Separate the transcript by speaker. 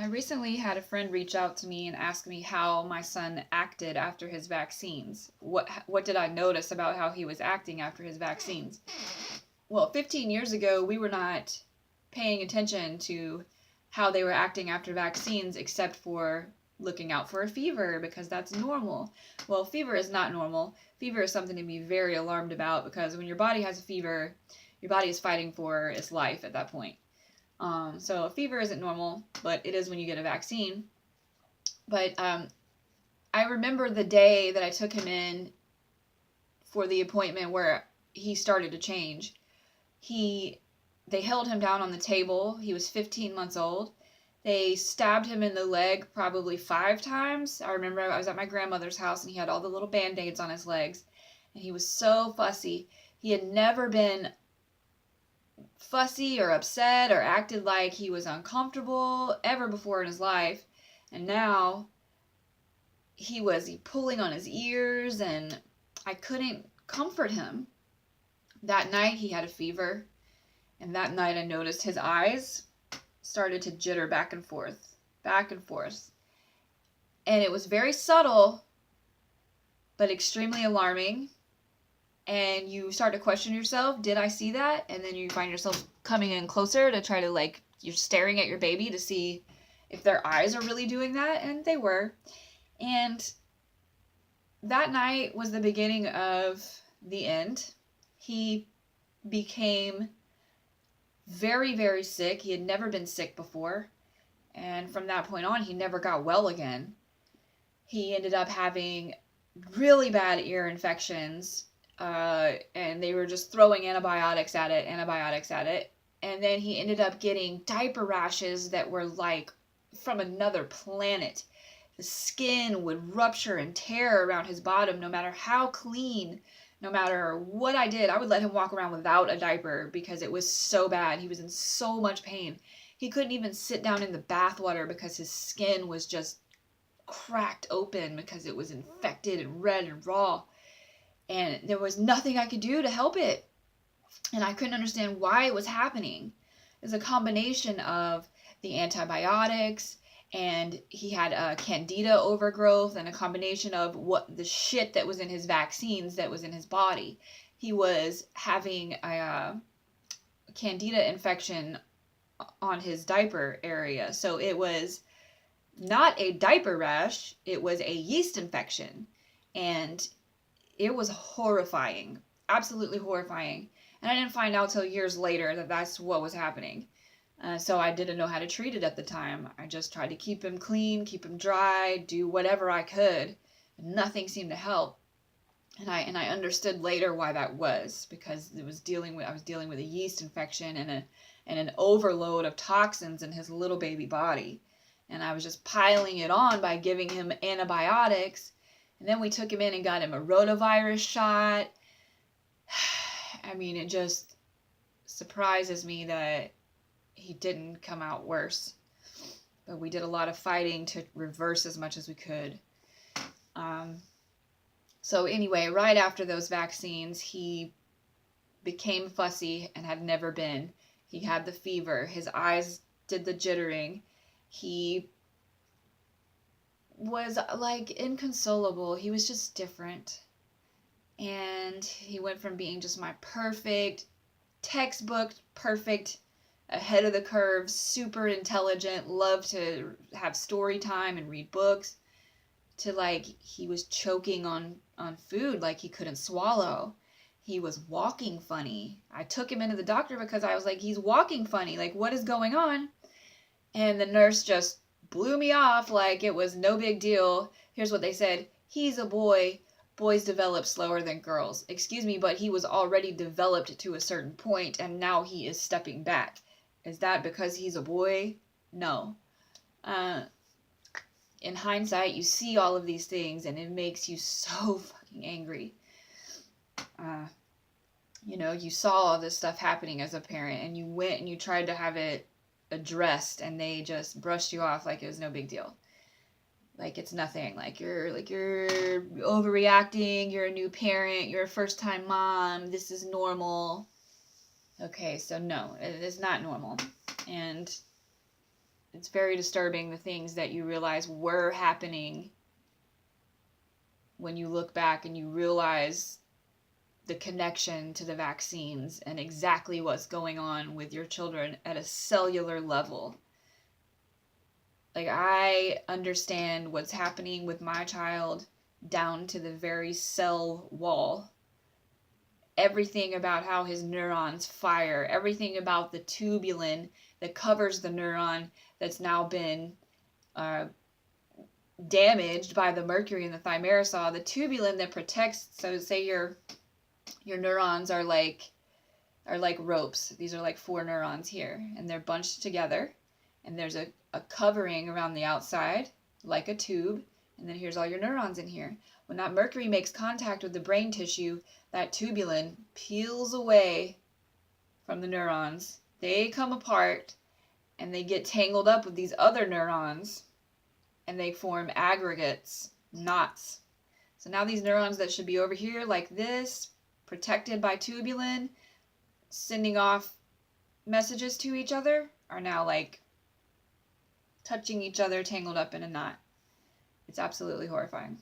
Speaker 1: I recently had a friend reach out to me and ask me how my son acted after his vaccines. What did I notice about how he was acting after his vaccines? Well, 15 years ago, we were not paying attention to how they were acting after vaccines except for looking out for a fever because that's normal. Well, fever is not normal. Fever is something to be very alarmed about because when your body has a fever, your body is fighting for its life at that point. So a fever isn't normal, but it is when you get a vaccine. But I remember the day that I took him in for the appointment where he started to change. They held him down on the table. He was 15 months old. They stabbed him in the leg probably 5 times. I remember I was at my grandmother's house and he had all the little band-aids on his legs. And he was so fussy. He had never been fussy or upset or acted like he was uncomfortable ever before in his life. And now he was pulling on his ears and I couldn't comfort him. That night he had a fever. And that night I noticed his eyes started to jitter back and forth, back and forth. And it was very subtle, but extremely alarming. And you start to question yourself, did I see that? And then you find yourself coming in closer to try to you're staring at your baby to see if their eyes are really doing that. And they were. And that night was the beginning of the end. He became very, very sick. He had never been sick before. And from that point on, he never got well again. He ended up having really bad ear infections. And they were just throwing antibiotics at it. And then he ended up getting diaper rashes that were like from another planet. The skin would rupture and tear around his bottom no matter how clean. No matter what I did, I would let him walk around without a diaper because it was so bad. He was in so much pain. He couldn't even sit down in the bath water because his skin was just cracked open because it was infected and red and raw. And there was nothing I could do to help it. And I couldn't understand why it was happening. It was a combination of the antibiotics, and he had a candida overgrowth and a combination of what the shit that was in his vaccines that was in his body. He was having a candida infection on his diaper area. So it was not a diaper rash, it was a yeast infection. And it was horrifying, absolutely horrifying. And I didn't find out till years later that that's what was happening. So I didn't know how to treat it at the time. I just tried to keep him clean, keep him dry, do whatever I could. Nothing seemed to help. And I understood later why that was, because I was dealing with a yeast infection and an overload of toxins in his little baby body. And I was just piling it on by giving him antibiotics. And then we took him in and got him a rotavirus shot. I mean, it just surprises me that he didn't come out worse. But we did a lot of fighting to reverse as much as we could. So anyway, right after those vaccines, he became fussy and had never been. He had the fever. His eyes did the jittering. He was like inconsolable. He was just different. And he went from being just my perfect, textbook perfect, ahead of the curve, super intelligent, loved to have story time and read books, to he was choking on food like he couldn't swallow. He was walking funny. I took him into the doctor because I was like, he's walking funny. Like, what is going on? And the nurse just blew me off like it was no big deal. Here's what they said. He's a boy. Boys develop slower than girls. Excuse me, but he was already developed to a certain point, and now he is stepping back. Is that because he's a boy? No. In hindsight, you see all of these things, and it makes you so fucking angry. You saw all this stuff happening as a parent, and you went and you tried to have it addressed, and they just brushed you off like it was no big deal. Like it's nothing. Like you're overreacting. You're a new parent. You're a first-time mom. This is normal. Okay, so no, it is not normal. And it's very disturbing, the things that you realize were happening when you look back and you realize the connection to the vaccines and exactly what's going on with your children at a cellular level. Like, I understand what's happening with my child down to the very cell wall. Everything about how his neurons fire, everything about the tubulin that covers the neuron that's now been damaged by the mercury in the thimerosal, the tubulin that protects. So say your neurons are like ropes. These are like 4 neurons here, and they're bunched together, and there's a covering around the outside like a tube, and then here's all your neurons in here. When that mercury makes contact with the brain tissue, that tubulin peels away from the neurons. They come apart and they get tangled up with these other neurons, and they form aggregates, knots. So now these neurons that should be over here like this, protected by tubulin, sending off messages to each other, are now like touching each other, tangled up in a knot. It's absolutely horrifying.